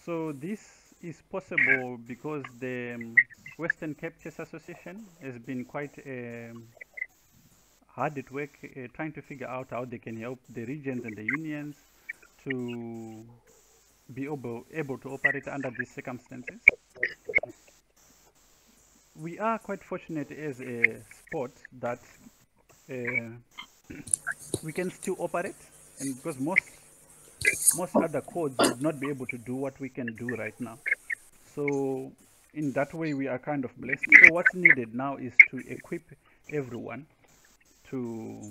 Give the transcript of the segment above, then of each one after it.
So this is possible because the Western Cape Chess Association has been quite hard at work trying to figure out how they can help the regions and the unions to be able to operate under these circumstances. We are quite fortunate as a sport that we can still operate, and because most other codes would not be able to do what we can do right now. So in that way, we are kind of blessed. So what's needed now is to equip everyone to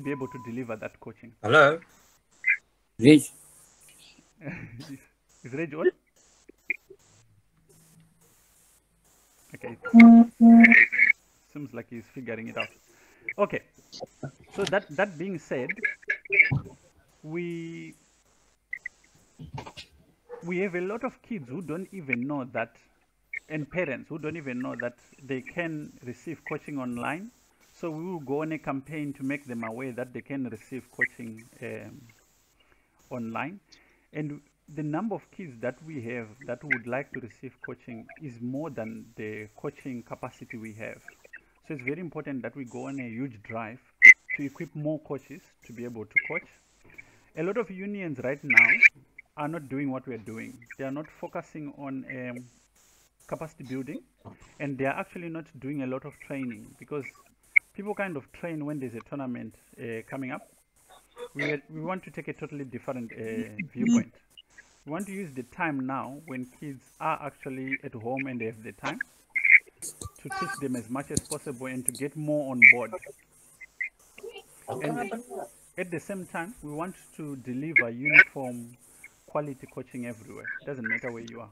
be able to deliver that coaching. Hello? Rich. Is Reg on? Okay, seems like he's figuring it out. Okay, so that being said, we have a lot of kids who don't even know that, and parents who don't even know that they can receive coaching online. So we will go on a campaign to make them aware that they can receive coaching online. And the number of kids that we have that would like to receive coaching is more than the coaching capacity we have. So it's very important that we go on a huge drive to equip more coaches to be able to coach. A lot of unions right now are not doing what we're doing. They are not focusing on capacity building, and they are actually not doing a lot of training, because people kind of train when there's a tournament coming up. We want to take a totally different viewpoint. We want to use the time now when kids are actually at home and they have the time to teach them as much as possible and to get more on board. And at the same time, we want to deliver uniform quality coaching everywhere. It doesn't matter where you are.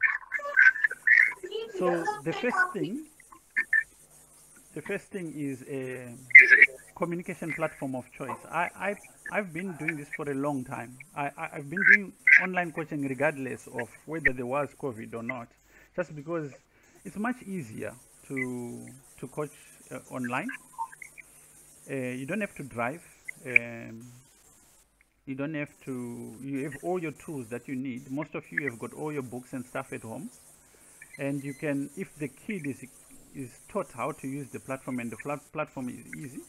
So the first thing is a communication platform of choice. I've been doing this for a long time. I've been doing online coaching regardless of whether there was COVID or not, just because it's much easier to coach online. You don't have to drive. You don't have to. You have all your tools that you need. Most of you have got all your books and stuff at home, and you can, if the kid is taught how to use the platform and the platform is easy,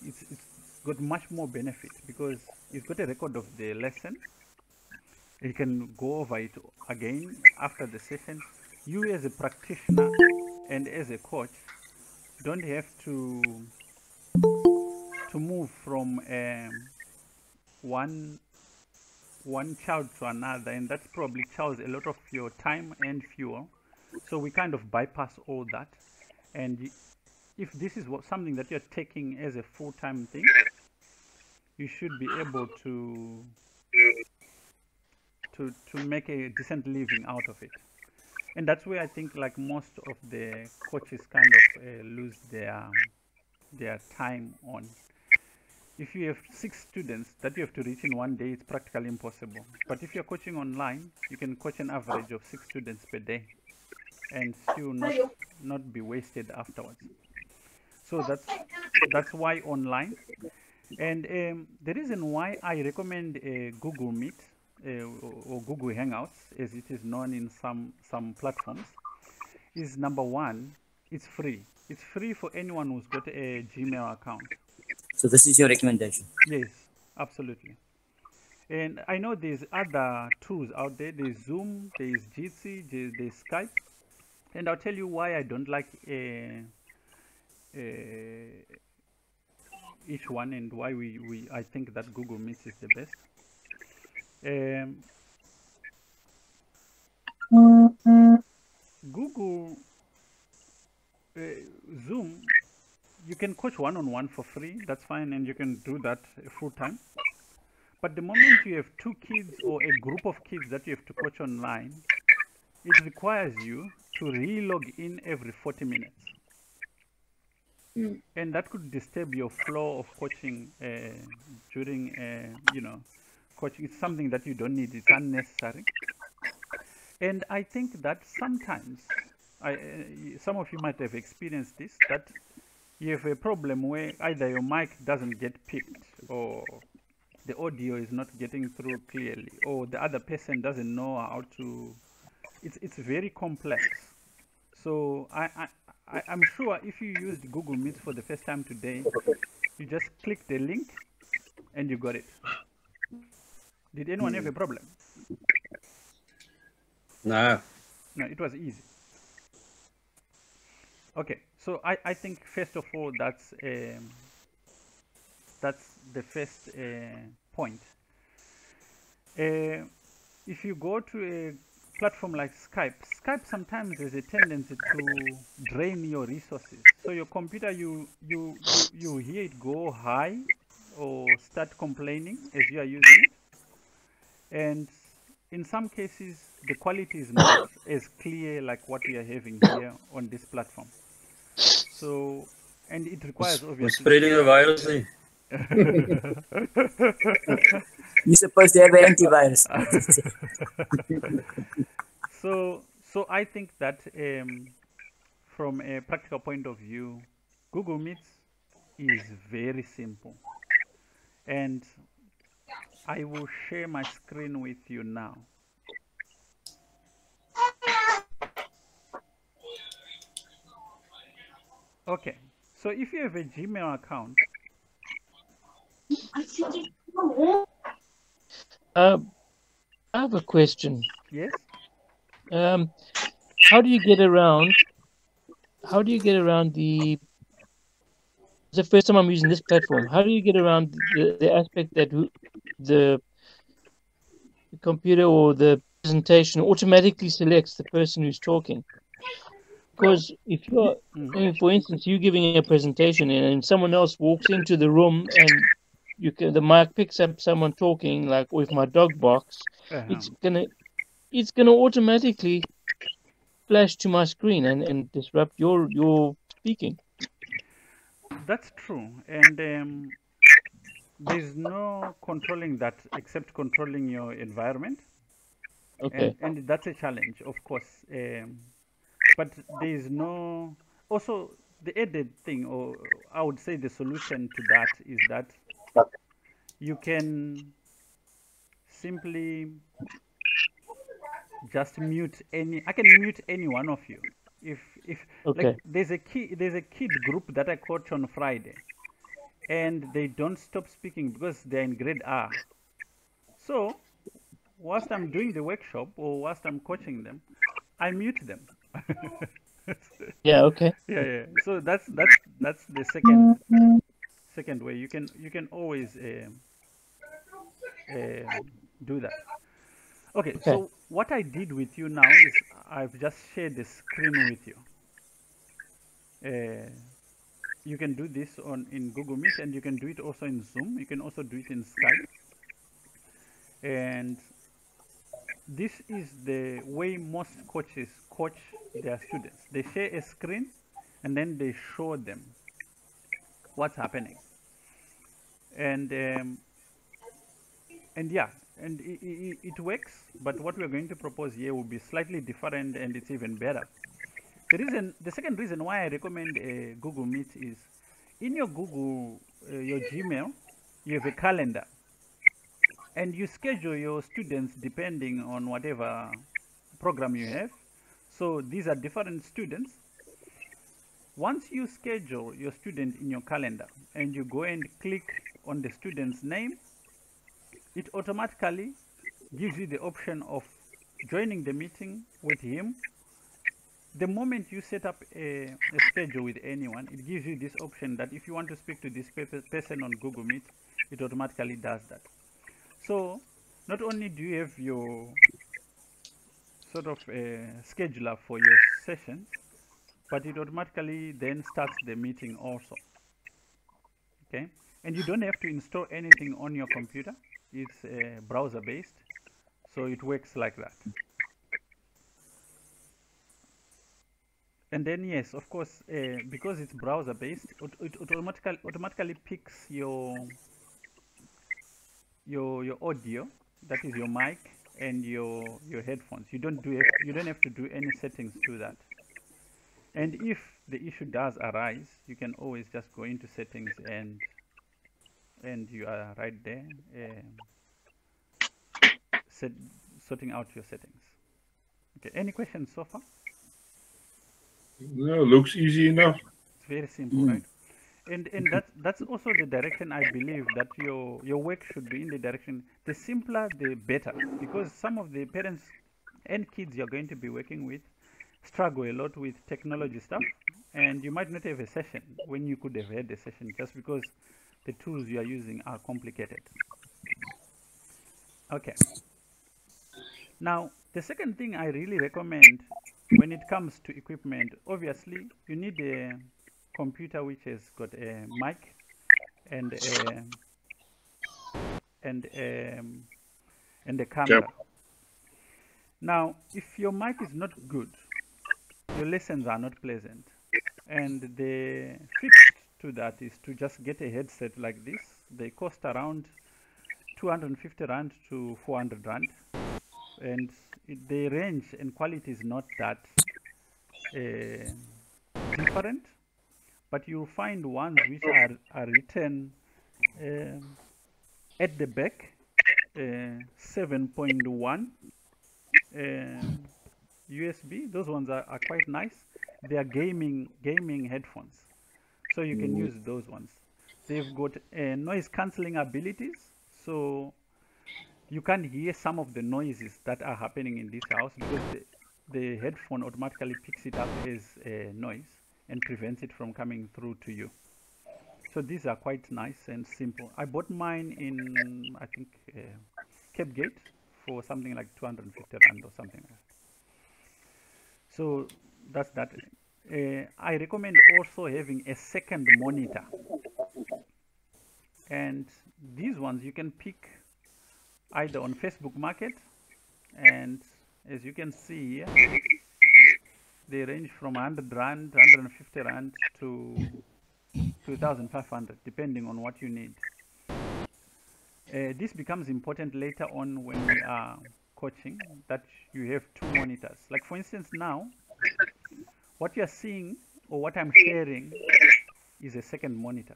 it's got much more benefit because it's got a record of the lesson. You can go over it again after the session. You as a practitioner and as a coach don't have to move from one child to another, and that's probably chows a lot of your time and fuel. So we kind of bypass all that, and if this is something that you're taking as a full-time thing, you should be able to make a decent living out of it. And that's where I think like most of the coaches kind of lose their time on. If you have 6 students that you have to reach in one day, it's practically impossible. But if you're coaching online, you can coach an average of 6 students per day and still not be wasted afterwards. So that's why online. And the reason why I recommend Google Meet or Google Hangouts, as it is known in some platforms, is number one, it's free. It's free for anyone who's got a Gmail account. So this is your recommendation? Yes, absolutely. And I know there's other tools out there. There's Zoom, there's Jitsi, there's Skype. And I'll tell you why I don't like each one, and why I think that Google Meet is the best. Google Zoom, you can coach one-on-one for free. That's fine, and you can do that full time. But the moment you have 2 kids or a group of kids that you have to coach online, it requires you to re-log in every 40 minutes. And that could disturb your flow of coaching during, coaching. It's something that you don't need. It's unnecessary. And I think that sometimes, some of you might have experienced this, that you have a problem where either your mic doesn't get picked or the audio is not getting through clearly, or the other person doesn't know how to. It's very complex. So I'm sure if you used Google Meet for the first time today, you just click the link and you got it. Did anyone have a problem? No. No, it was easy. Okay, so I think first of all that's the first point. If you go to a platform like Skype sometimes there's a tendency to drain your resources. So your computer, you hear it go high or start complaining as you are using it, and in some cases the quality is not as clear like what we are having here on this platform. So, and it requires We're obviously spreading a virus. You're supposed to have an antivirus. So I think that from a practical point of view, Google Meet is very simple, and I will share my screen with you now. Okay, so if you have a Gmail account, I have a question. yes, How do you get around? How do you get around the? It's the first time I'm using this platform. How do you get around the aspect that the computer or the presentation automatically selects the person who's talking? Because if you're, I mean, for instance, you're giving a presentation and someone else walks into the room and the mic picks up someone talking, like with my dog barks, it's gonna automatically flash to my screen and disrupt your speaking. That's true, and there's no controlling that except controlling your environment. Okay. And that's a challenge, of course. But there's no. Also, the added thing, or I would say the solution to that, is that you can simply just mute any. I can mute any one of you. If Okay. like there's a kid group that I coach on Friday, and they don't stop speaking because they're in grade R. So whilst I'm doing the workshop or whilst I'm coaching them, I mute them. Yeah. Okay. Yeah. So that's the second way. You can always do that. Okay. So what I did with you now is I've just shared the screen with you. You can do this in Google Meet, and you can do it also in Zoom. You can also do it in Skype. And this is the way most coaches coach their students. They share a screen and then they show them what's happening. And yeah, and it works, but what we're going to propose here will be slightly different, and it's even better. The second reason why I recommend Google Meet is in your your Gmail, you have a calendar, and you schedule your students depending on whatever program you have. So these are different students. Once you schedule your student in your calendar and you go and click on the student's name, it automatically gives you the option of joining the meeting with him. The moment you set up a schedule with anyone, it gives you this option that if you want to speak to this person on Google Meet, it automatically does that. So not only do you have your sort of scheduler for your sessions, but it automatically then starts the meeting also. Okay, and you don't have to install anything on your computer. It's browser based, so it works like that. And then yes, of course, because it's browser based, it automatically picks your audio, that is your mic and your headphones. You don't have to do any settings to that. And if the issue does arise, you can always just go into settings and you are right there sorting out your settings. Okay, any questions so far? No, looks easy enough. It's very simple, right? And that's also the direction I believe that your work should be in. The direction, the simpler the better, because some of the parents and kids you're going to be working with struggle a lot with technology stuff, and you might not have a session when you could have had a session just because the tools you are using are complicated. Okay, now the second thing I really recommend when it comes to equipment, obviously you need a computer which has got a mic and a and a camera. Yep. Now, if your mic is not good, your lessons are not pleasant, and the fix to that is to just get a headset like this. They cost around 250 rand to 400 rand, and the range and quality is not that different, but you'll find ones which are written at the back, 7.1 USB. Those ones are quite nice. They are gaming headphones, so you can use those ones. They've got noise cancelling abilities, so you can't hear some of the noises that are happening in this house because the headphone automatically picks it up as noise and prevents it from coming through to you. So these are quite nice and simple. I bought mine in, I think, Cape Gate for something like 250 rand or something like that. So that's that. I recommend also having a second monitor. And these ones you can pick either on Facebook Market, and as you can see here, they range from 100 rand, 150 rand to 2,500, depending on what you need. This becomes important later on when we are coaching, that you have two monitors. Like for instance now, what you're seeing or what I'm sharing is a second monitor.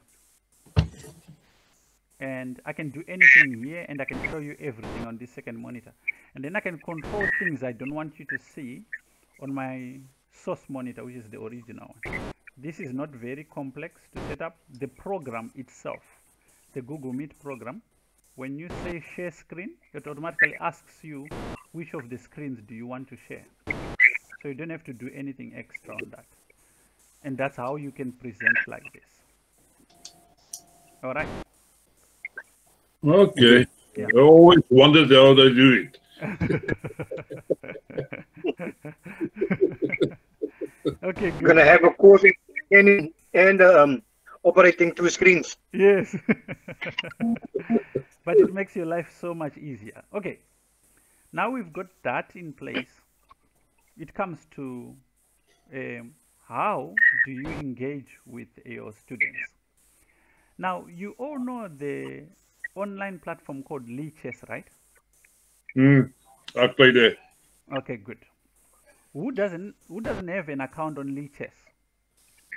And I can do anything here, and I can show you everything on this second monitor. And then I can control things I don't want you to see on my source monitor, which is the original one. This is not very complex to set up. The program itself, the Google Meet program, when you say share screen, it automatically asks you which of the screens do you want to share. So you don't have to do anything extra on that. And that's how you can present like this. All right. Okay. Yeah. I always wondered how they do it. Okay, good. We're gonna have a course in and operating two screens. Yes. But it makes your life so much easier. Okay. Now we've got that in place. It comes to how do you engage with your students? Now, you all know the online platform called Lichess, right? I play there. Okay, good. Who doesn't have an account on Lichess?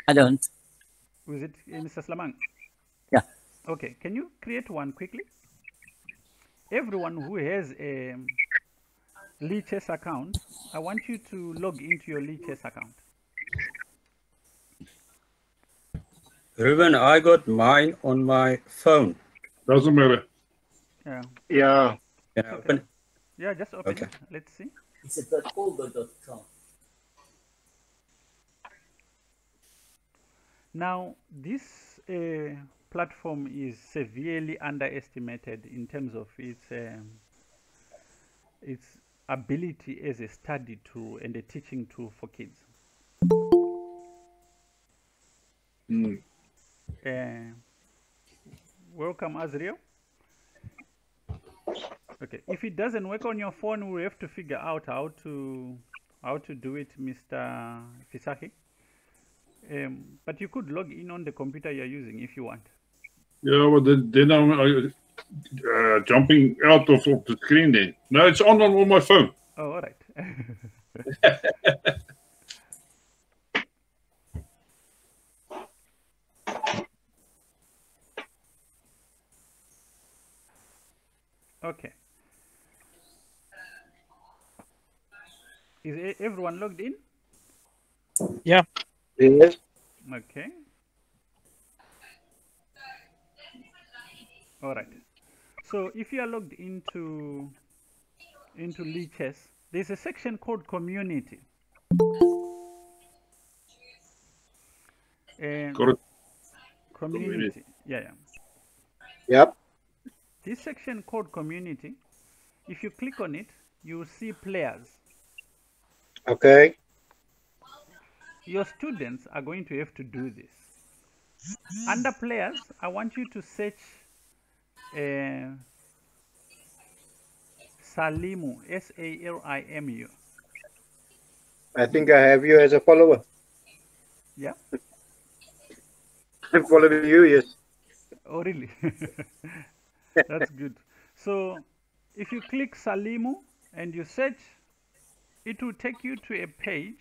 I don't. Was it Mr. Slamang? Yeah. Okay, can you create one quickly? Everyone who has a Lichess account, I want you to log into your Lichess account. Ruben, I got mine on my phone. Doesn't matter. Yeah. Yeah. Can I open it? Yeah, just open Okay. it. Let's see. It's a .olga.com. Now, this platform is severely underestimated in terms of its ability as a study tool and a teaching tool for kids. Welcome, Azriel. Okay, if it doesn't work on your phone, we have to figure out how to do it, Mr. Fisaki. But you could log in on the computer you're using if you want. Yeah, but then I'm jumping out of the screen then. No, it's on my phone. Oh, all right. Okay. Is everyone logged in? Yeah. Yes. Okay. All right. So if you are logged into Lichess, there's a section called Community. Correct. Community. Yeah. Yep. This section called Community, if you click on it, you will see players. Okay. Your students are going to have to do this. Under players, I want you to search Salimu, Salimu. I think I have you as a follower. Yeah? I'm following you, yes. Oh, really? That's good. So if you click Salimu and you search, it will take you to a page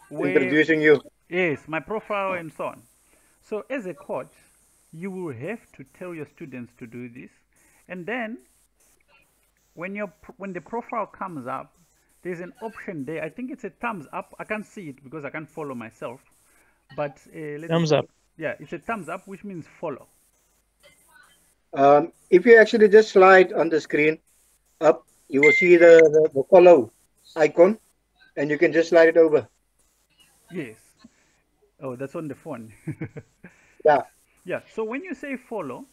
where, Introducing you. yes, my profile and so on. So as a coach, you will have to tell your students to do this. And then when the profile comes up, there's an option there. I think it's a thumbs up. I can't see it because I can't follow myself. But Thumbs up. Yeah, it's a thumbs up, which means follow. If you actually just slide on the screen up, you will see the follow icon, and you can just slide it over. Yes. Oh, that's on the phone. Yeah. Yeah. So when you say follow,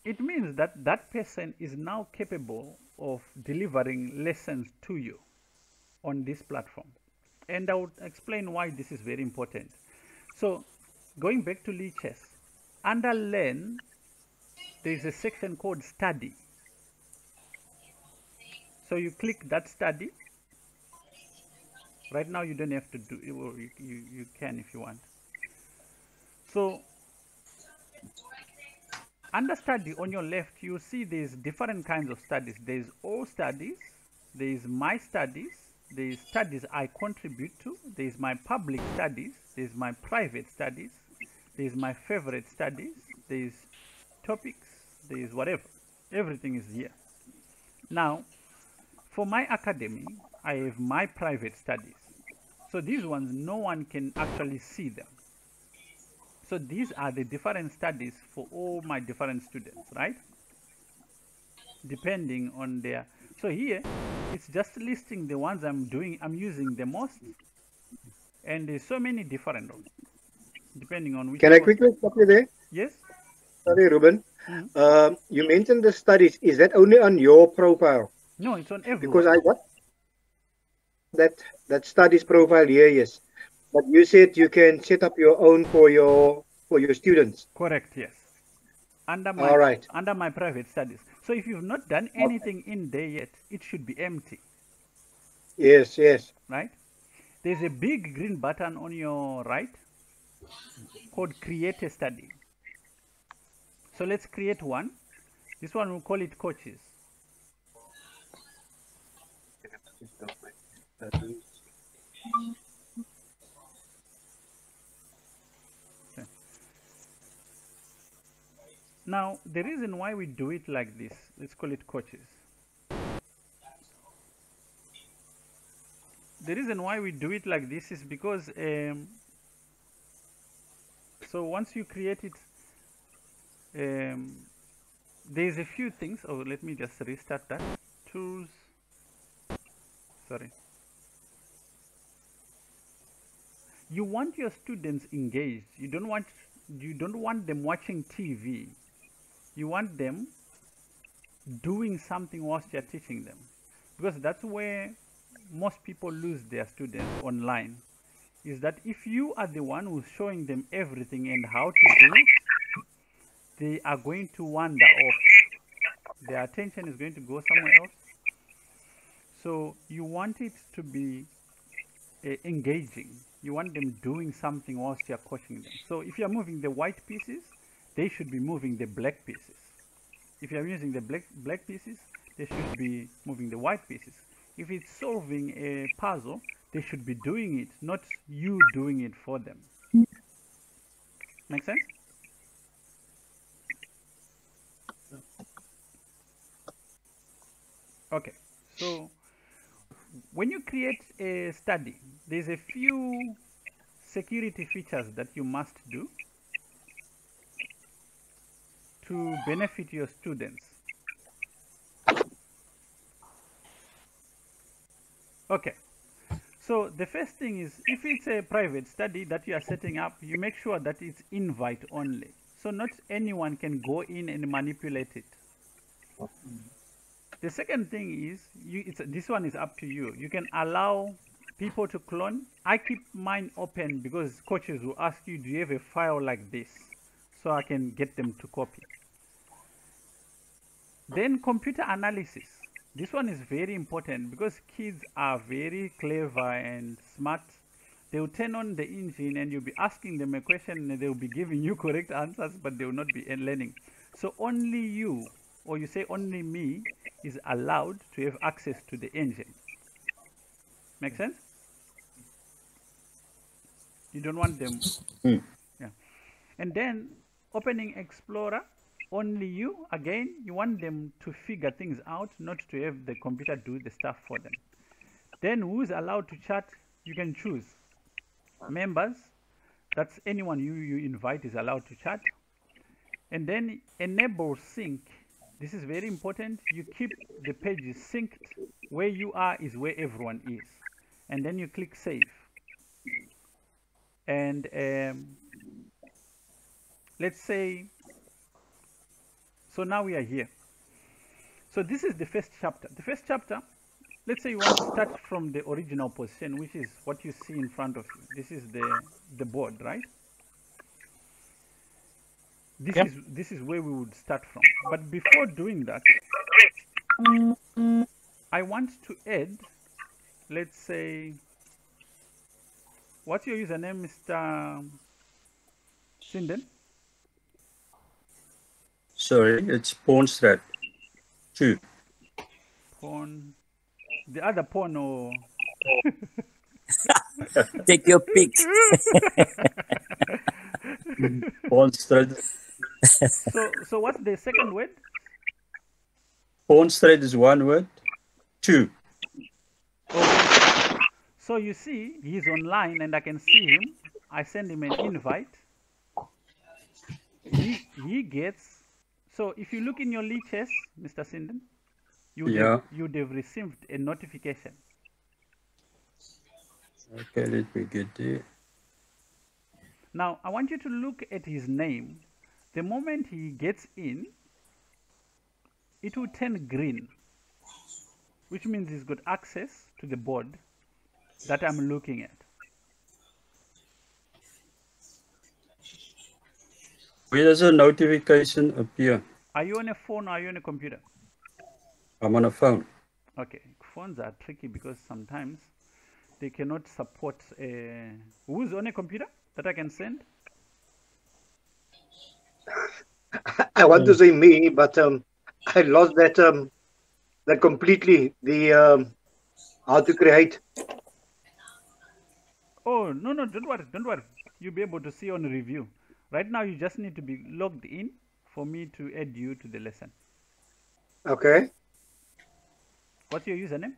it means that that person is now capable of delivering lessons to you on this platform. And I will explain why this is very important. So going back to Lichess, under Learn, there is a section called Study. So you click that Study. Right now you don't have to do it, or you can if you want. So under Study on your left, you see there's different kinds of studies. There's All Studies, there's My Studies, there's Studies I Contribute to, there's My Public Studies, there's My Private Studies, there's My Favorite Studies, there's Topics, there's whatever. Everything is here. Now, for my academy, I have My Private Studies. So these ones, no one can actually see them. So these are the different studies for all my different students, right? Depending on their, so here, it's just listing the ones I'm using the most. And there's so many different ones, depending on which. Can I quickly stop you there? Yes? Sorry, Ruben. You mentioned the studies. Is that only on your profile? No, it's on everyone. Because I got that studies profile here, yes. But you said you can set up your own for your students. Correct, yes. Under my private studies. So if you've not done anything in there yet, it should be empty. Yes, yes. Right? There's a big green button on your right called Create a Study. So let's create one. This one, we'll call it Coaches. Okay. Now, the reason why we do it like this, let's call it Coaches. The reason why we do it like this is because, so once you create it, there's a few things. Oh, let me just restart that. Tools. Sorry. You want your students engaged. You don't want them watching TV. You want them doing something whilst you're teaching them, because that's where most people lose their students online. Is that if you are the one who's showing them everything and how to do it, they are going to wander off. Their attention is going to go somewhere else. So you want it to be engaging. You want them doing something whilst you're coaching them. So if you're moving the white pieces, they should be moving the black pieces. If you're using the black pieces, they should be moving the white pieces. If it's solving a puzzle, they should be doing it, not you doing it for them. Make sense? Okay, so when you create a study, there's a few security features that you must do to benefit your students. Okay, so the first thing is, if it's a private study that you are setting up, you make sure that it's invite only. So not anyone can go in and manipulate it. The second thing is, this one is up to you. You can allow people to clone. I keep mine open because coaches will ask you, do you have a file like this? So I can get them to copy. Then computer analysis. This one is very important because kids are very clever and smart. They'll turn on the engine and you'll be asking them a question and they'll be giving you correct answers, but they will not be learning. So only you, or you say only me, is allowed to have access to the engine. Make sense? You don't want them. Yeah. And then opening Explorer, only you, again, you want them to figure things out, not to have the computer do the stuff for them. Then who's allowed to chat? You can choose. Members, that's anyone you invite is allowed to chat. And then enable sync. This is very important. You keep the pages synced. Where you are is where everyone is. And then you click save. And let's say, so now we are here. So this is the first chapter. The first chapter, let's say you want to start from the original position, which is what you see in front of you. This is the board, right? This is where we would start from. But before doing that, I want to add, let's say, what's your username, Mr. Sinden? Sorry, it's Pornstrat 2. Porn. The other porn or... Take your pick. Pornstrat. So what's the second word? Pornstrat is one word. 2. Okay. So you see, he's online and I can see him. I send him an invite. He gets... So if you look in your lichess, Mr. Sinden, you'd have received a notification. Okay, let me get there. Now, I want you to look at his name. The moment he gets in, it will turn green, which means he's got access to the board that I'm looking at. Where does a notification appear? Are you on a phone or are you on a computer? I'm on a phone. Okay, phones are tricky because sometimes they cannot support who's on a computer that I can send? I want to say me, but I lost that completely. The how to create. Oh no, don't worry. You'll be able to see on review. Right now, you just need to be logged in for me to add you to the lesson. Okay. What's your username?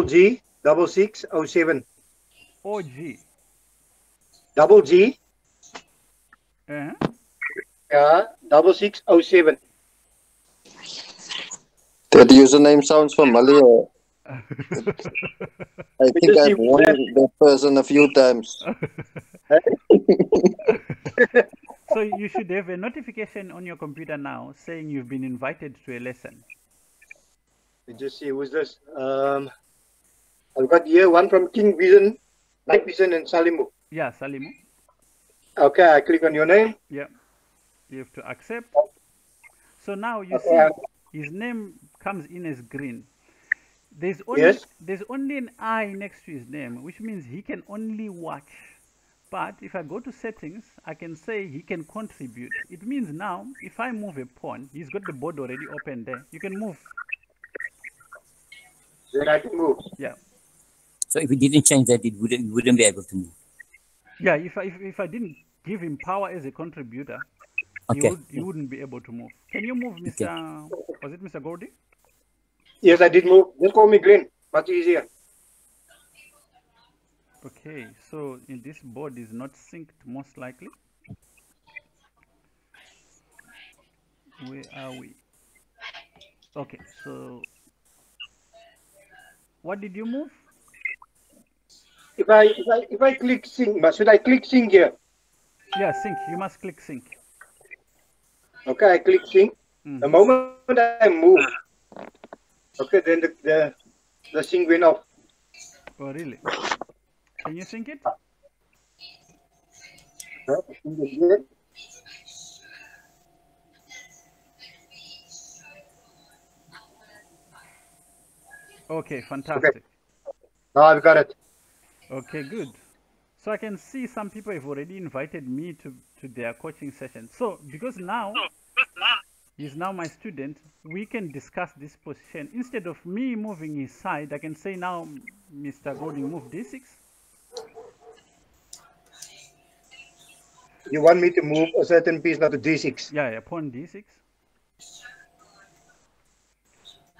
G 6607. OG. G. Yeah. 6607. That username sounds familiar. I think I've warned that person a few times. So you should have a notification on your computer now saying you've been invited to a lesson. Let's just see, who's this? I've got here one from King Vision, Night Vision, and Salimu. Yeah, Salimu. Okay, I click on your name. Yeah. You have to accept. So now you see his name comes in as green. There's only an I next to his name, which means he can only watch. But if I go to settings, I can say he can contribute. It means now, if I move a pawn, he's got the board already open there. You can move. Then I can move. Yeah. So if we didn't change that, you wouldn't be able to move. Yeah, if I didn't give him power as a contributor, Okay. he wouldn't be able to move. Can you move, Mr. Was it Mr. Gordy? Yes, I did move. Just call me Glenn. Much easier. Okay, so in this board is not synced most likely. Where are we? Okay, so what did you move? If I click sync, should I click sync here? Yeah, sync. You must click sync. Okay, I click sync. The moment I move, okay, then the sync went off. Oh, really? Can you sync it? Okay, fantastic. Okay. Now I've got it. Okay, good. So I can see some people have already invited me to their coaching session. So because now he's now my student, we can discuss this position. Instead of me moving his side, I can say now, Mr. Golding, move d6. You want me to move a certain piece now to d6? Yeah, pawn d6.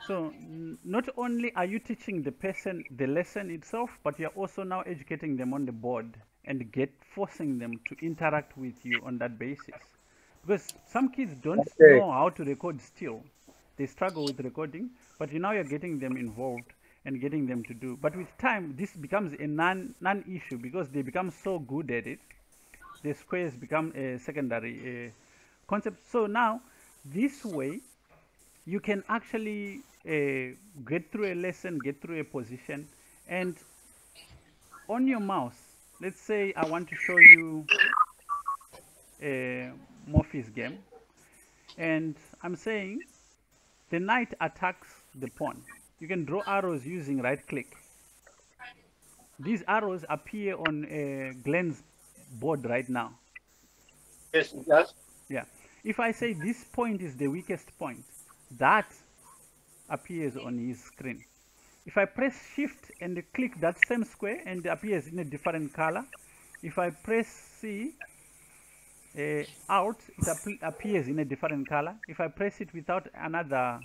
So not only are you teaching the person the lesson itself, but you're also now educating them on the board and forcing them to interact with you on that basis. Because some kids don't know how to record still. They struggle with recording, but now you're getting them involved and getting them to do. But with time, this becomes a non-issue because they become so good at it. The squares become a secondary concept. So now, this way, you can actually get through a lesson, get through a position, and on your mouse, let's say I want to show you a Morpheus game, and I'm saying the knight attacks the pawn. You can draw arrows using right click. These arrows appear on Glenn's board right now. Yes, it does. Yeah. If I say this point is the weakest point, that appears on his screen. If I press shift and click that same square and it appears in a different color, if I press C out, it appears in a different color. If I press it without another,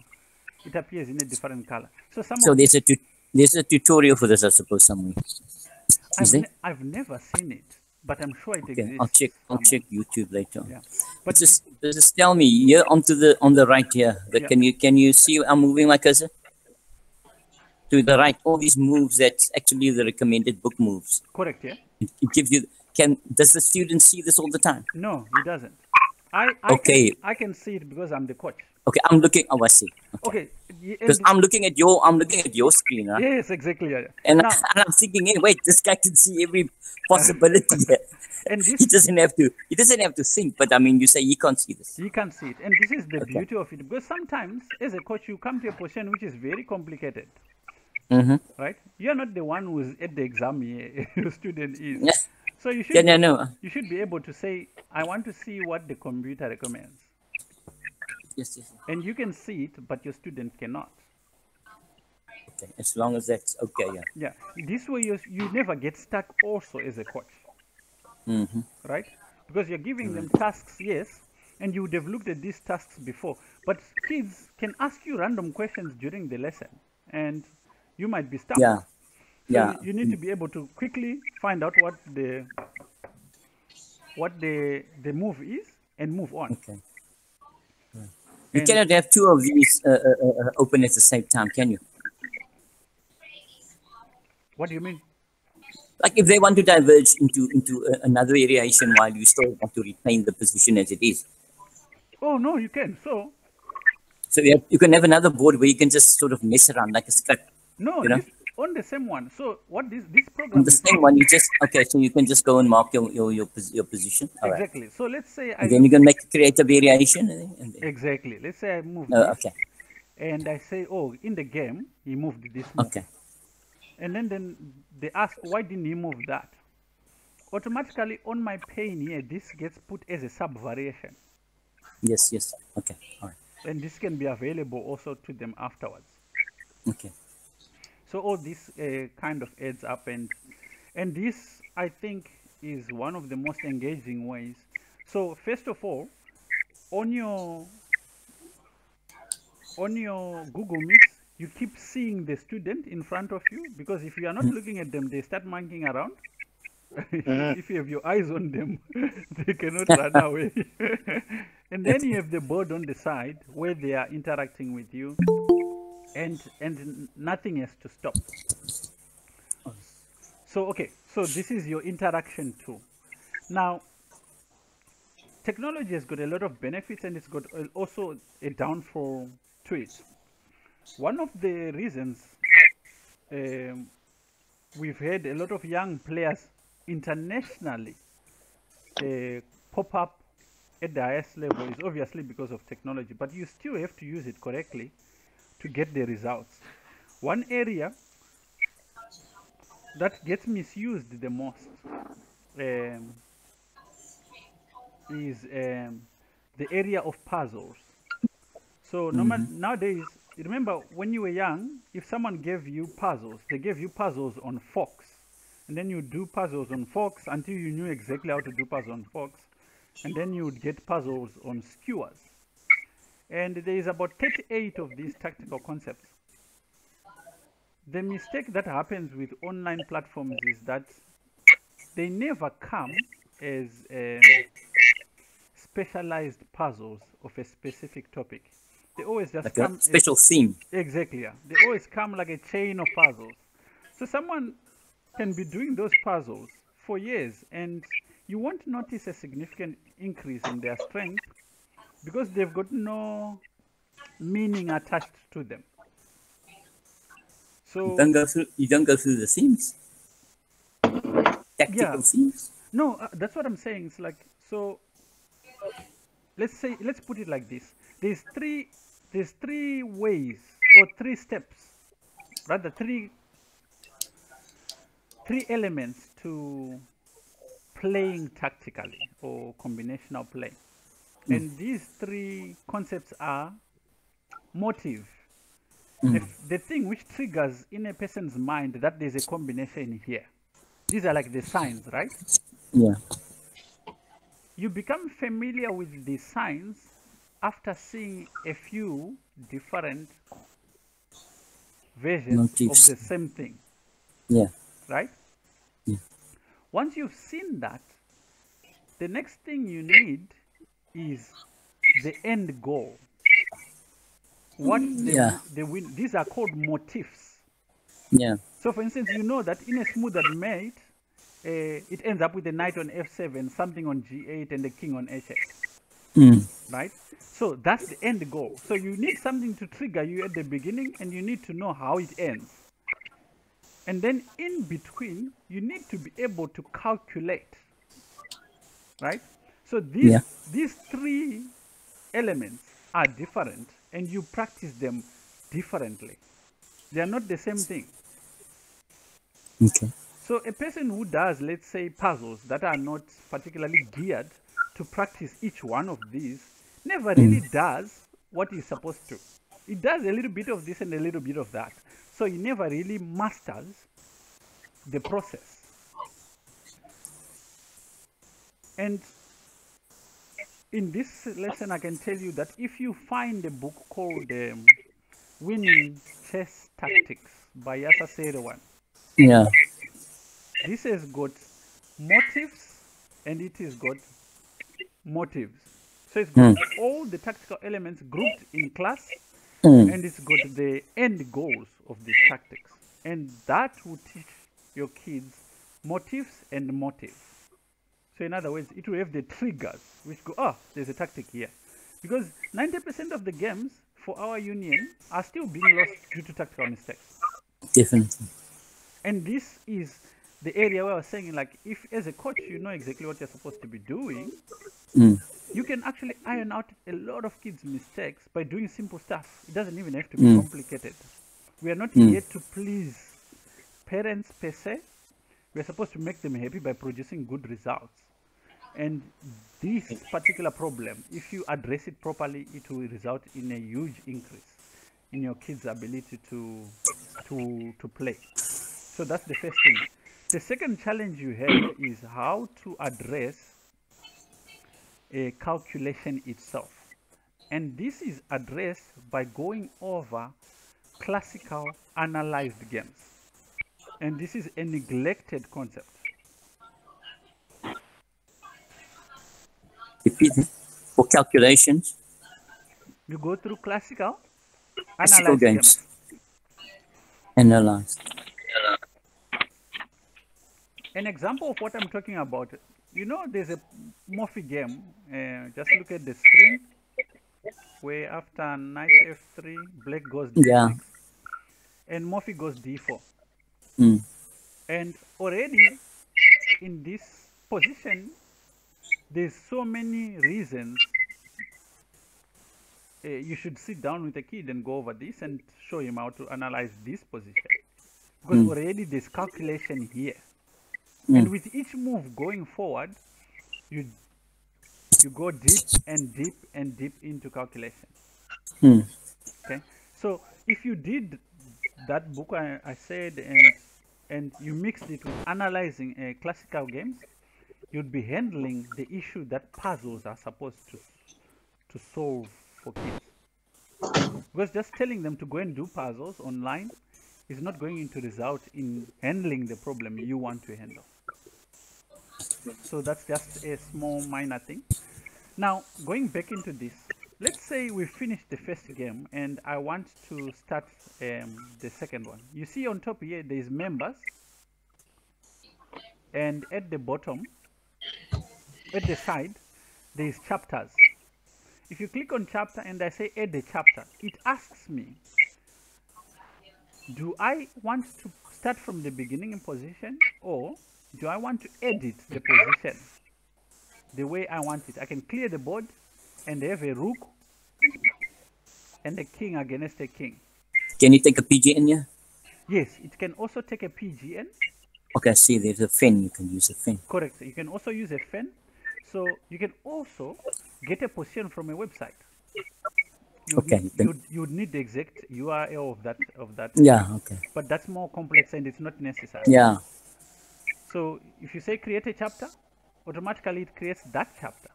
it appears in a different color. So there's a tutorial for this, I suppose, somewhere. I've never seen it, but I'm sure it exists. I'll check YouTube later. Yeah, but just tell me here on the right here. Can you see I'm moving my cursor to the right? All these moves, that's actually the recommended book moves. Correct. Yeah. It gives you. Does the student see this all the time? No, he doesn't. I can see it because I'm the coach. Okay, I'm looking. Oh, I see. Okay. Because I'm looking at your screen, right? Yes, exactly. Yeah. And I'm thinking, hey, wait, this guy can see every possibility here. And this, he doesn't have to think, but I mean, you say he can't see this. He can't see it, and this is the beauty of it. Because sometimes, as a coach, you come to a position which is very complicated. Right? You're not the one who's at the exam here. Your student is. Yeah. So you should. You should be able to say, I want to see what the computer recommends. Yes. And you can see it, but your student cannot. Okay, as long as that's okay, yeah. Yeah, this way you never get stuck also as a coach. Right? Because you're giving them tasks, yes, and you would have looked at these tasks before. But kids can ask you random questions during the lesson, and you might be stuck. Yeah. So you need to be able to quickly find out what the move is and move on. Okay. You cannot have two of these open at the same time, can you? What do you mean? Like if they want to diverge into another variation while you still want to retain the position as it is. Oh no, you can. So you can have another board where you can just sort of mess around like a script. No, you know? On the same one. So what this program? On the same one, you just so you can just go and mark your position. All exactly. Right. So let's say and then you can create a variation. And then... Exactly. Let's say I move. Okay. And I say, oh, in the game he moved this move. Okay. And then they ask, why didn't he move that? Automatically on my pane here, this gets put as a sub variation. Yes. Okay. All right. And this can be available also to them afterwards. Okay. So all this kind of adds up, and this I think is one of the most engaging ways. So first of all, on your Google Meet, you keep seeing the student in front of you, because if you are not looking at them, they start monkeying around. If you have your eyes on them, they cannot run away. And then you have the board on the side where they are interacting with you, and nothing has to stop. So okay, so this is your interaction tool. Now, technology has got a lot of benefits, and it's got also a downfall to it. One of the reasons we've had a lot of young players internationally pop up at the highest level is obviously because of technology, but you still have to use it correctly to get the results. One area that gets misused the most is the area of puzzles. So nowadays, remember when you were young, if someone gave you puzzles, they gave you puzzles on forks, and then you do puzzles on forks until you knew exactly how to do puzzles on forks, and then you would get puzzles on skewers. And there is about 38 of these tactical concepts. The mistake that happens with online platforms is that they never come as specialized puzzles of a specific topic. They always just Like come a special theme. Exactly, yeah. They always come like a chain of puzzles. So someone can be doing those puzzles for years, and you won't notice a significant increase in their strength because they've got no meaning attached to them. So You don't go through the themes. Tactical themes. no, that's what I'm saying. It's like, so let's put it like this. There's three ways, or three steps, rather three elements to playing tactically or combinational play. And these three concepts are motive, the thing which triggers in a person's mind that there's a combination here. These are like the signs, right? Yeah. You become familiar with the signs after seeing a few different versions Motifs. of the same thing, Yeah. right? Yeah. Once you've seen that, the next thing you need is the end goal. What the win. These are called motifs. Yeah. So, for instance, you know that in a smoothed mate, it ends up with a knight on f7, something on g8, and the king on h8, right? So that's the end goal. So you need something to trigger you at the beginning, and you need to know how it ends. And then in between, you need to be able to calculate, right? So these three elements are different, and you practice them differently. They are not the same thing. Okay. So a person who does, let's say, puzzles that are not particularly geared to practice each one of these never really does what he's supposed to. He does a little bit of this and a little bit of that. So he never really masters the process. And in this lesson, I can tell you that if you find a book called Winning Chess Tactics by Yasa Seirawan, Yeah. this has got motives and it has got motives. So it's got all the tactical elements grouped in class, and it's got the end goals of these tactics. And that will teach your kids motives and motives. So in other words, it will have the triggers which go, there's a tactic here. Because 90% of the games for our union are still being lost due to tactical mistakes. Definitely. And this is the area where I was saying, like, if as a coach you know exactly what you're supposed to be doing, you can actually iron out a lot of kids' mistakes by doing simple stuff. It doesn't even have to be complicated. We are not here to please parents per se. We're supposed to make them happy by producing good results. And this particular problem, if you address it properly, it will result in a huge increase in your kids' ability to play. So that's the first thing. The second challenge you have is how to address a calculation itself. And this is addressed by going over classical analyzed games. And this is a neglected concept. Repeat it. For calculations, You go through classical classical analyzed games. games. Analyzed. An example of what I'm talking about, you know, there's a Morphy game. Just look at the screen where after knight f3, black goes d6, Yeah. and Morphy goes d4. Mm. And already in this position, there's so many reasons you should sit down with a kid and go over this and show him how to analyze this position. Because already there's calculation here. And with each move going forward, you go deep and deep and deep into calculation. Okay, so if you did that book I said and you mixed it with analyzing classical games, you'd be handling the issue that puzzles are supposed to solve for kids. Because just telling them to go and do puzzles online is not going to result in handling the problem you want to handle. So that's just a small minor thing. Now, going back into this, let's say we finished the first game and I want to start the second one. You see on top here, there's members. And at the bottom, at the side, there's chapters. If you click on chapter and I say add a chapter, it asks me, do I want to start from the beginning position, or do I want to edit the position the way I want it? I can clear the board and have a rook and a king against a king. Can you take a PGN here? Yes, it can also take a PGN. Okay, see, there's a fen. You can use a fen. Correct. You can also use a fen. So you can also get a position from a website. You would need the exact URL of that. Yeah, okay. But that's more complex and it's not necessary. Yeah. So if you say create a chapter, automatically it creates that chapter.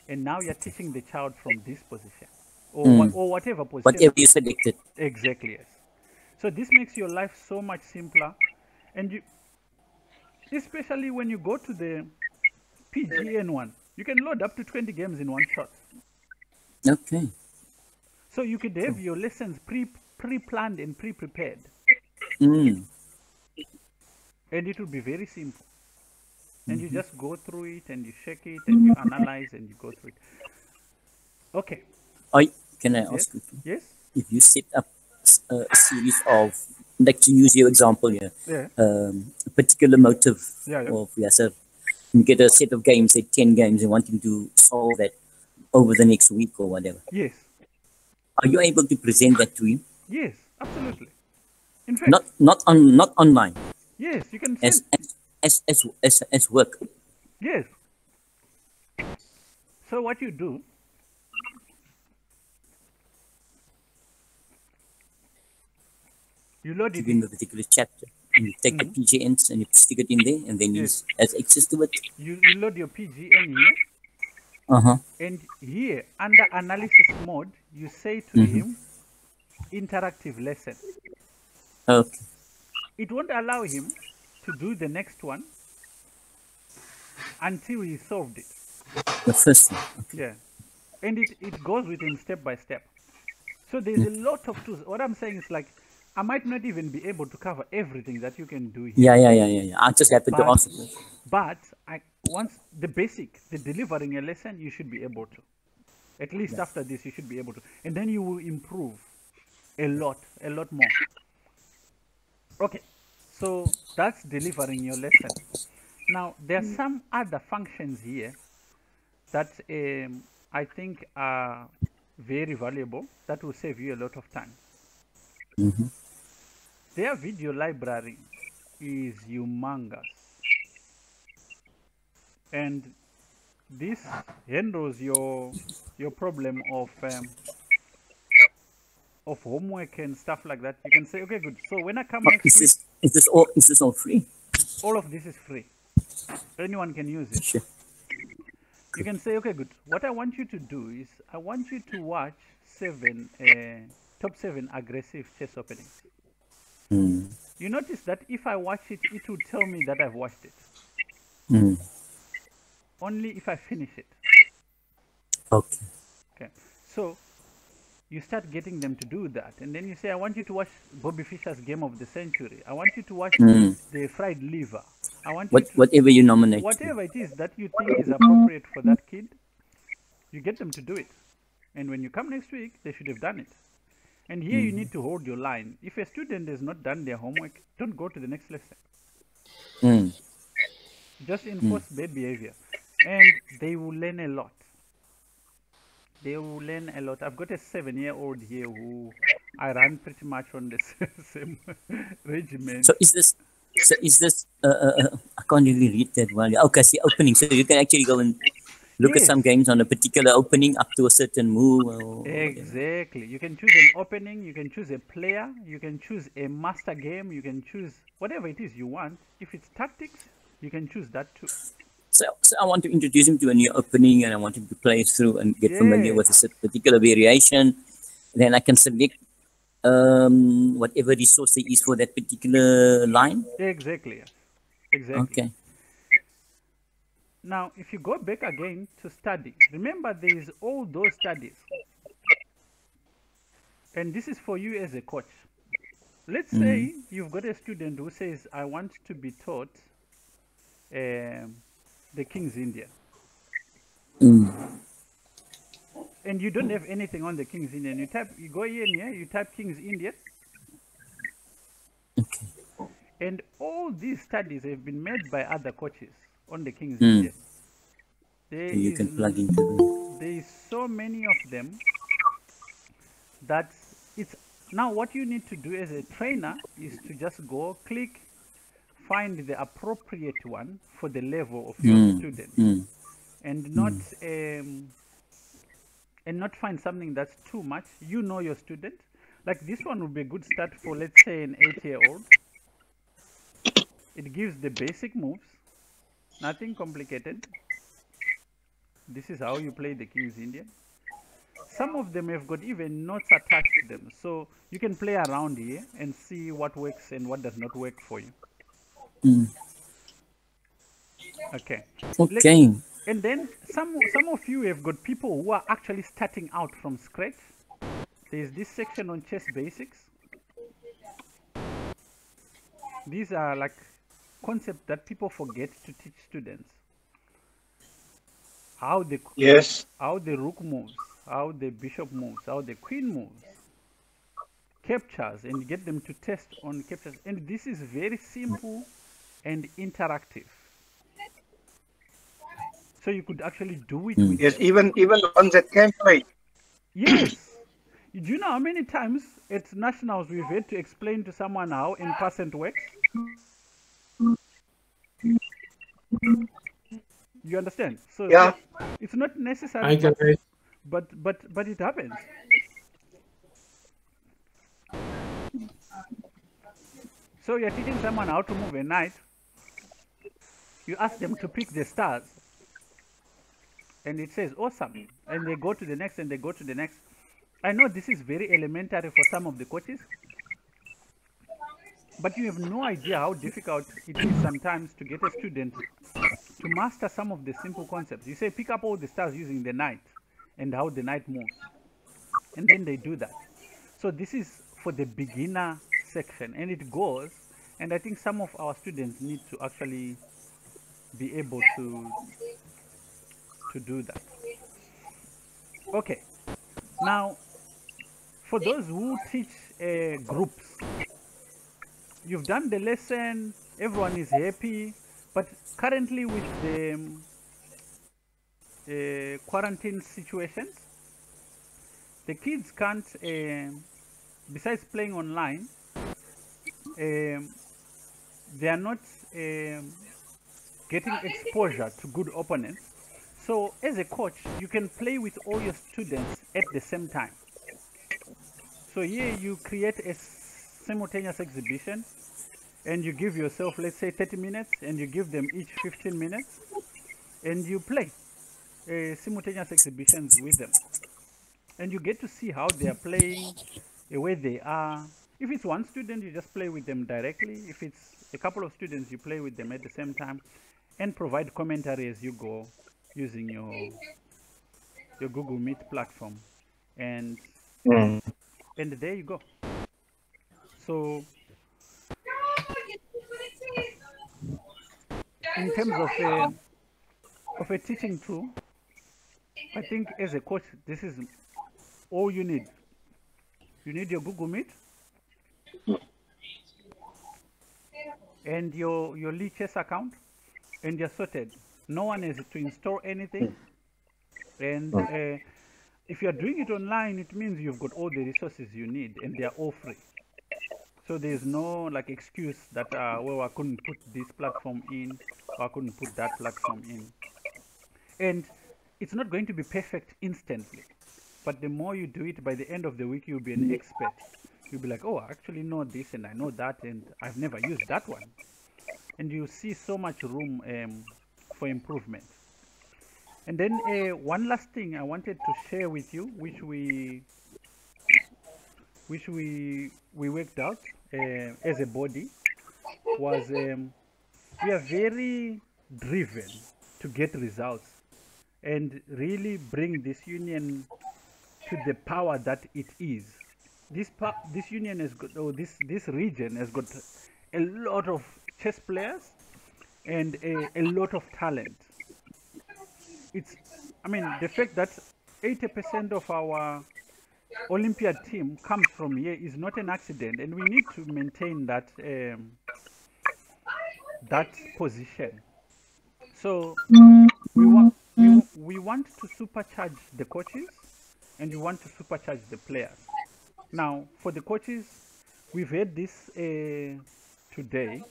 And now you're teaching the child from this position. Or whatever position. Whatever you selected. Exactly, yes. So this makes your life so much simpler. And you, especially when you go to the PGN one, you can load up to 20 games in one shot. Okay. So you could have your lessons pre-planned and pre-prepared. Mm. And it will be very simple. And you just go through it and you check it and you analyze and you go through it. Okay. Can I ask you? Yes. If you set up a series of, like to use your example here, a particular motive of yourself, you get a set of games, say 10 games, and wanting to solve that over the next week or whatever. Yes. Are you able to present that to him? Yes, absolutely. In fact, not online. Yes, you can send as work. Yes. So what you do, you load it in a particular chapter, and you take the PGNs and you stick it in there, and then you has access to it. You load your PGN here. And here, under analysis mode, you say to him, interactive lesson. Okay. It won't allow him to do the next one until he solved it. The first one. Okay. Yeah. And it goes with him step by step. So there's a lot of tools. What I'm saying is, like, I might not even be able to cover everything that you can do here. Yeah. I just happened to ask it. But once the basic, the delivering a lesson, you should be able to. At least after this, you should be able to. And then you will improve a lot more. Okay, so that's delivering your lesson. Now, there are some other functions here that I think are very valuable, that will save you a lot of time. Their video library is humongous. And this handles your problem of homework and stuff like that. You can say, okay, good. So when I come next week, is this all free? All of this is free. Anyone can use it. Sure. You can say, okay, good. What I want you to do is I want you to watch 7 top 7 aggressive chess openings. Mm. You notice that if I watch it, it will tell me that I've watched it. Mm. Only if I finish it. Okay. Okay. So you start getting them to do that, and then you say, I want you to watch Bobby Fischer's Game of the Century. I want you to watch the Fried Liver. I want you to, whatever you nominate. Whatever it is that you think is appropriate for that kid, you get them to do it. And when you come next week, they should have done it. And here you need to hold your line. If a student has not done their homework, don't go to the next lesson. Just enforce bad behavior. And they will learn a lot. They will learn a lot. I've got a 7-year-old here who I run pretty much on the same regimen. So is this, I can't really read that well. Okay, see opening. So you can actually go and look at some games on a particular opening up to a certain move. Exactly. You can choose an opening, you can choose a player, you can choose a master game, you can choose whatever it is you want. If it's tactics, you can choose that too. So I want to introduce him to a new opening, and I want him to play through and get familiar with a particular variation. Then I can select whatever resource there is for that particular line. Exactly. Yes. Exactly. Okay. Now, if you go back again to study, remember there is all those studies. And this is for you as a coach. Let's say you've got a student who says, I want to be taught the King's Indian. And you don't have anything on the King's Indian. You go here and here, you type King's Indian. Okay. And all these studies have been made by other coaches on the King's Indian. You can plug into them. There is so many of them that it's now what you need to do as a trainer is to just go click, find the appropriate one for the level of your student, and not find something that's too much. You know your student. Like this one would be a good start for, let's say, an 8-year-old. It gives the basic moves, nothing complicated. This is how you play the King's Indian. Some of them have got even notes attached to them, so you can play around here and see what works and what does not work for you. Okay. Okay. And then some of you have got people who are actually starting out from scratch. There's this section on chess basics. These are like concepts that people forget to teach students. How the rook moves, how the bishop moves, how the queen moves, captures, and get them to test on captures. And this is very simple and interactive. So you could actually do it with even ones that can play. Yes. Do you know how many times at nationals we've had to explain to someone how in-person works? You understand? So it's not necessary, but it happens. So you're teaching someone how to move a knight. You ask them to pick the stars, and it says awesome, and they go to the next and they go to the next. I know this is very elementary for some of the coaches, but you have no idea how difficult it is sometimes to get a student to master some of the simple concepts. You say pick up all the stars using the knight and how the knight moves, and then they do that. So this is for the beginner section, and it goes, and I think some of our students need to actually be able to do that. Okay, now for those who teach groups, you've done the lesson, everyone is happy, but currently with the quarantine situations, the kids can't, besides playing online, they are not getting exposure to good opponents. So as a coach, you can play with all your students at the same time. So here you create a simultaneous exhibition, and you give yourself, let's say, 30 minutes, and you give them each 15 minutes, and you play simultaneous exhibitions with them. And you get to see how they are playing, where they are. If it's one student, you just play with them directly. If it's a couple of students, you play with them at the same time, and provide commentary as you go using your Google Meet platform, and there you go. So in terms of a teaching tool, I think as a coach, this is all you need. You need your Google Meet and your Lichess account, and you're sorted. No one has to install anything. And if you're doing it online, it means you've got all the resources you need, and they're all free. So there's no like excuse that well, I couldn't put this platform in, or I couldn't put that platform in. And it's not going to be perfect instantly, but the more you do it, by the end of the week, you'll be an expert. You'll be like, oh, I actually know this and I know that, and I've never used that one. And you see so much room for improvement. And then one last thing I wanted to share with you, which we worked out as a body, was we are very driven to get results and really bring this union to the power that it is. This union has got, or this region has got a lot of chess players and a lot of talent. I mean, the fact that 80% of our Olympiad team comes from here is not an accident, and we need to maintain that that position. So we want to supercharge the coaches, and we want to supercharge the players. Now, for the coaches, we've had this today,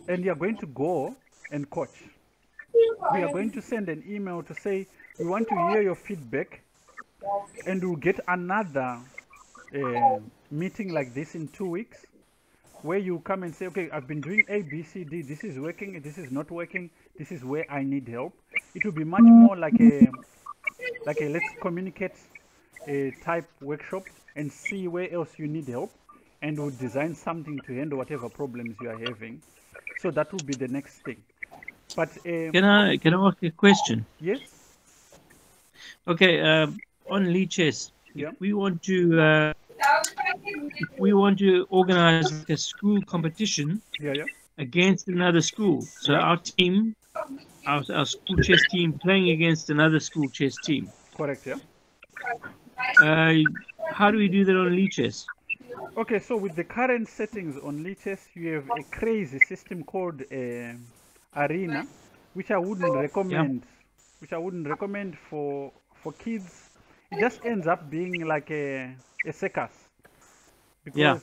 and you're going to go and coach. We are going to send an email to say, we want to hear your feedback, and we'll get another meeting like this in 2 weeks, where you come and say, okay, I've been doing A, B, C, D, this is working, this is not working, this is where I need help. It will be much more like a let's communicate type workshop and see where else you need help, and we'll design something to handle whatever problems you are having. So that will be the next thing. But can I ask a question? Yes. Okay, on Lichess, if we want to organize like a school competition against another school, so our team, our school chess team playing against another school chess team. Correct. Yeah. How do we do that on Lichess? Okay, so with the current settings on Lichess, you have a crazy system called Arena, which I wouldn't recommend. Which I wouldn't recommend for kids. It just ends up being like a circus, because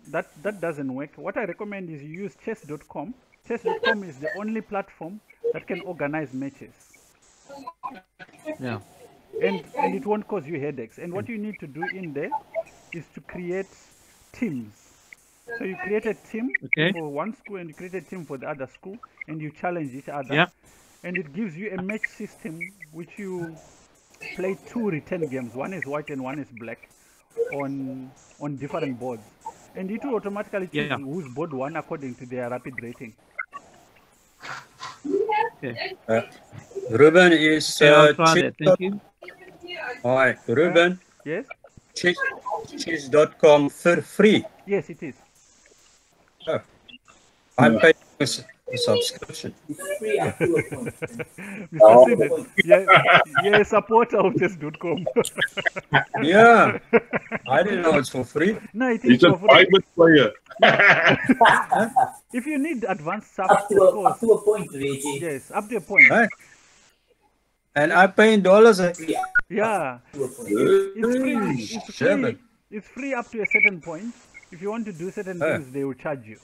that doesn't work. What I recommend is you use chess.com. Chess.com is the only platform that can organize matches. Yeah. And it won't cause you headaches. And what you need to do in there is to create teams. So you create a team for one school, and you create a team for the other school, and you challenge each other. Yeah. And it gives you a match system which you play 2 return games. One is white and one is black on different boards. And it will automatically choose whose board won according to their rapid rating. Okay. Ruben is thank you. Hi, Ruben. Yes. Chess.com for free. Yes, it is. Oh. I'm paying a subscription. Mr. You're a supporter of chess.com. Yeah. I didn't know it's for free. No, it is for free. Private player. If you need advanced stuff, up to a point, Reggie. Yes, up to a point. Right. And I pay in dollars. Yeah. It's free. It's free up to a certain point. If you want to do certain things, they will charge you.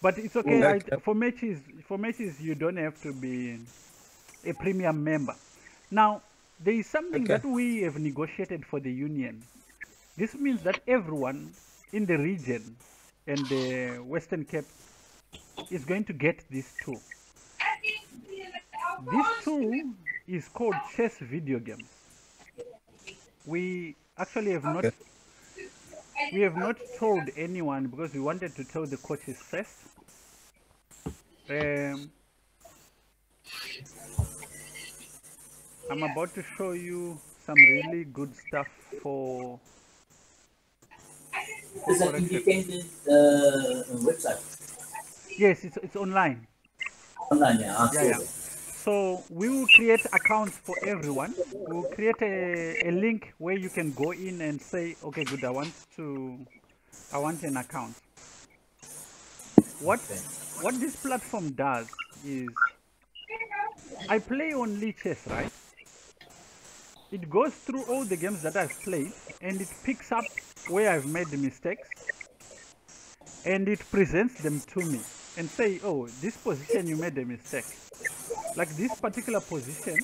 But it's okay. For matches, you don't have to be a premium member. Now, there is something that we have negotiated for the union. This means that everyone in the region and the Western Cape is going to get this tool. This tool is called Chess Video Games. We actually have not. We have not told anyone because we wanted to tell the coaches first. I'm about to show you some really good stuff for. It's an independent website. Yes, it's online. Online, yeah. Yeah. So we will create accounts for everyone. We will create a link where you can go in and say, okay, good, I want an account. What this platform does is, I play on Lichess, right? It goes through all the games that I've played and it picks up where I've made the mistakes and it presents them to me and say, oh, this position you made a mistake. Like this particular position,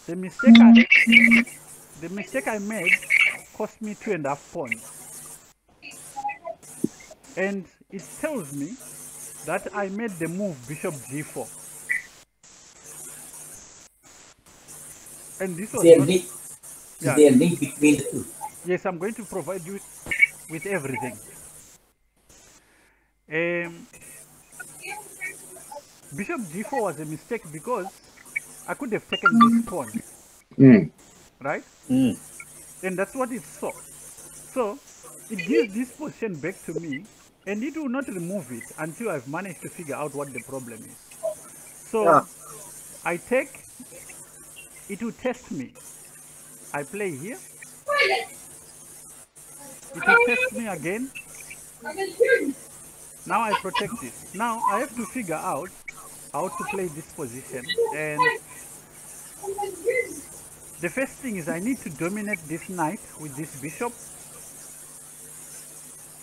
the mistake I made cost me 2.5 pawns. And it tells me that I made the move bishop g4. And this was Is there a link between the two? Yes, I'm going to provide you with everything. Bishop g4 was a mistake because I could have taken this pawn. Right? And that's what it saw. So it gives this position back to me and it will not remove it until I've managed to figure out what the problem is. So I take, it will test me. I play here. It will test me again. Now I protect it. Now I have to figure out how to play this position. And the first thing is I need to dominate this knight with this bishop.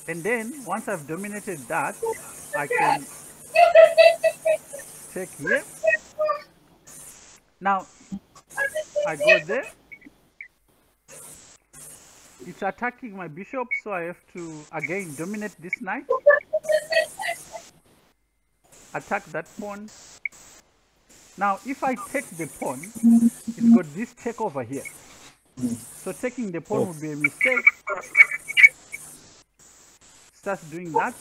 And then once I've dominated that, I can take here. Now I go there. It's attacking my bishop, so I have to again dominate this knight. Attack that pawn. Now if I take the pawn, it's got this check over here. So taking the pawn would be a mistake. Starts doing that.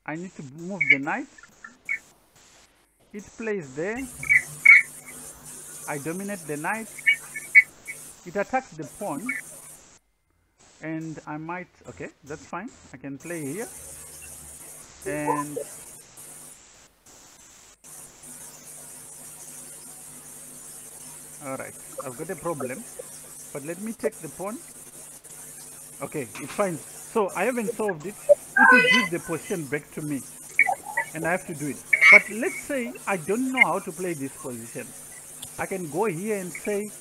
I need to move the knight. It plays there. I dominate the knight. It attacks the pawn. And I might, okay, that's fine. I can play here. And alright, I've got a problem. But let me take the pawn. Okay, it's fine. So I haven't solved it. It will give the position back to me. And I have to do it. But let's say I don't know how to play this position. I can go here and say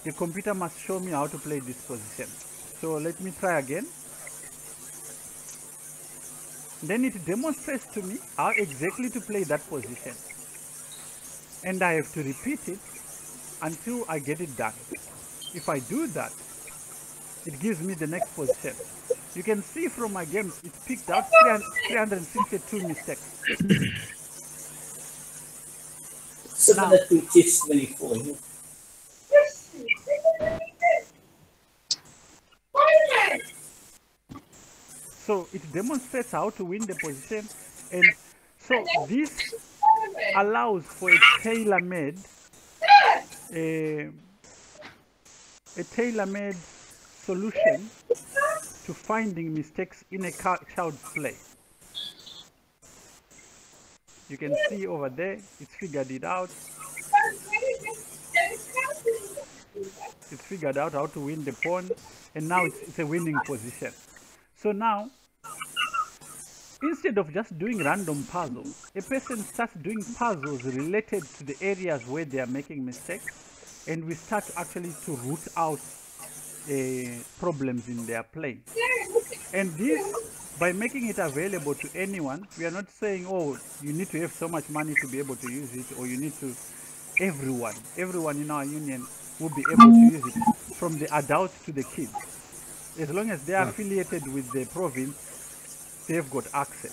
the computer must show me how to play this position. So let me try again. Then it demonstrates to me how exactly to play that position. And I have to repeat it until I get it done. If I do that, it gives me the next position. You can see from my games, it picked out 362 mistakes. Similar to chess 24. So it demonstrates how to win the position, and so this allows for a tailor-made solution to finding mistakes in a child's play. You can see over there, it's figured it out. It's figured out how to win the pawn, and now it's a winning position. So now, instead of just doing random puzzles, a person starts doing puzzles related to the areas where they are making mistakes, and we start actually to root out problems in their play. And this, by making it available to anyone, we are not saying, oh, you need to have so much money to be able to use it, or you need to, everyone in our union will be able to use it, from the adult to the kids. As long as they are affiliated with the province, they've got access.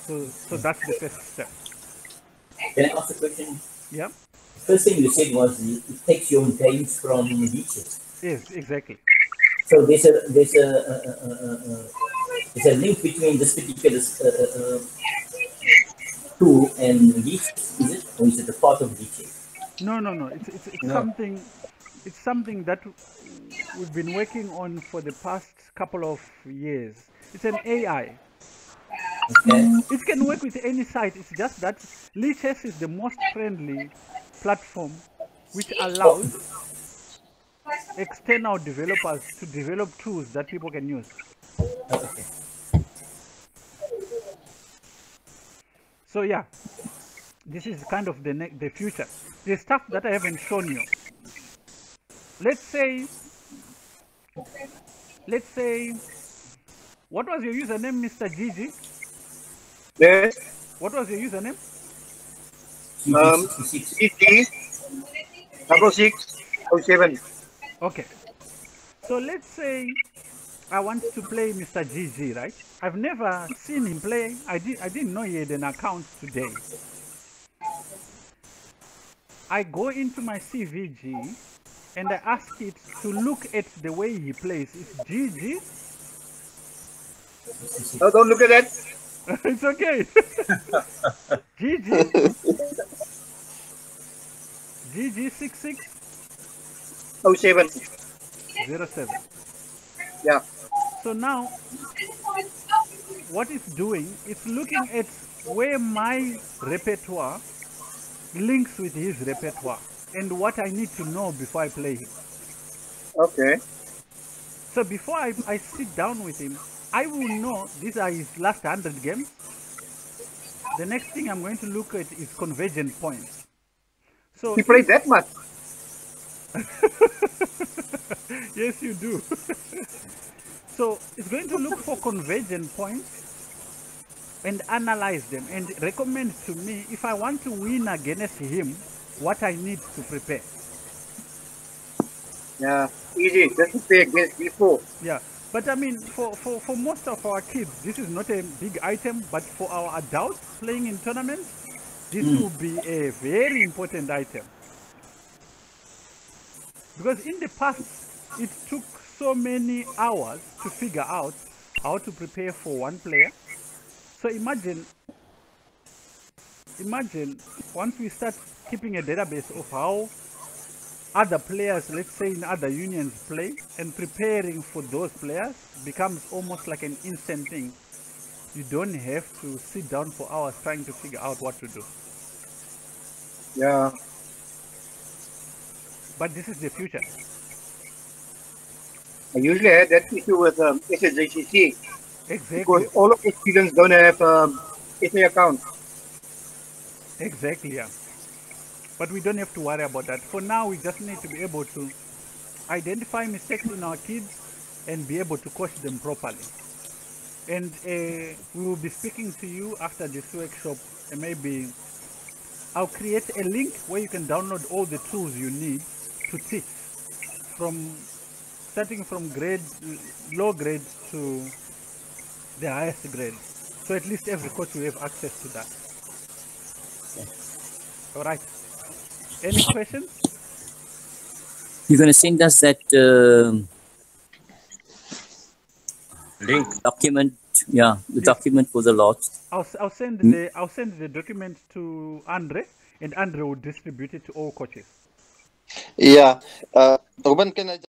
So that's the first step. Can I ask a question? Yeah. first thing you said was it takes your games from leeches. Yes, exactly. So there's a link between this particular tool and leeches, is it? Or is it a part of leeches? No. It's something. It's something that we've been working on for the past couple of years. It's an AI. Okay. It can work with any site. It's just that Lichess is the most friendly platform which allows external developers to develop tools that people can use. Okay. So yeah, this is kind of the future. The stuff that I haven't shown you. Let's say, what was your username, Mr. Gigi? Yes. What was your username? GG 6607. Okay. So let's say I want to play Mr. GG, right? I've never seen him play. I didn't know he had an account today. I go into my CVG and I ask it to look at the way he plays. It's GG. No, don't look at that. It's okay. GG. GG 07. 07. Yeah. So now, what it's doing, it's looking at where my repertoire links with his repertoire and what I need to know before I play him. Okay. So before I sit down with him, I will know these are his last 100 games. The next thing I'm going to look at is convergent points. So he played that much? Yes, you do. So it's going to look for convergent points and analyze them and recommend to me if I want to win against him, what I need to prepare. Yeah, easy. Just to play against people. Yeah, but I mean, for most of our kids, this is not a big item, but for our adults playing in tournaments, this will be a very important item. Because in the past, it took so many hours to figure out how to prepare for one player. So imagine once we start keeping a database of how other players, let's say in other unions, play, and preparing for those players becomes almost like an instant thing. You don't have to sit down for hours trying to figure out what to do. Yeah. But this is the future. I usually had that issue with SSJCC. Exactly. Because all of the students don't have SA accounts. Exactly, yeah. But we don't have to worry about that. For now, we just need to be able to identify mistakes in our kids and be able to coach them properly. And we will be speaking to you after this workshop, and maybe I'll create a link where you can download all the tools you need to teach, starting from low grade to the highest grade. So at least every coach will have access to that. All right. Any questions? You're going to send us that link document, yeah, the document for the lots. I'll send the document to Andre, and Andre will distribute it to all coaches. Yeah, Ruben, can I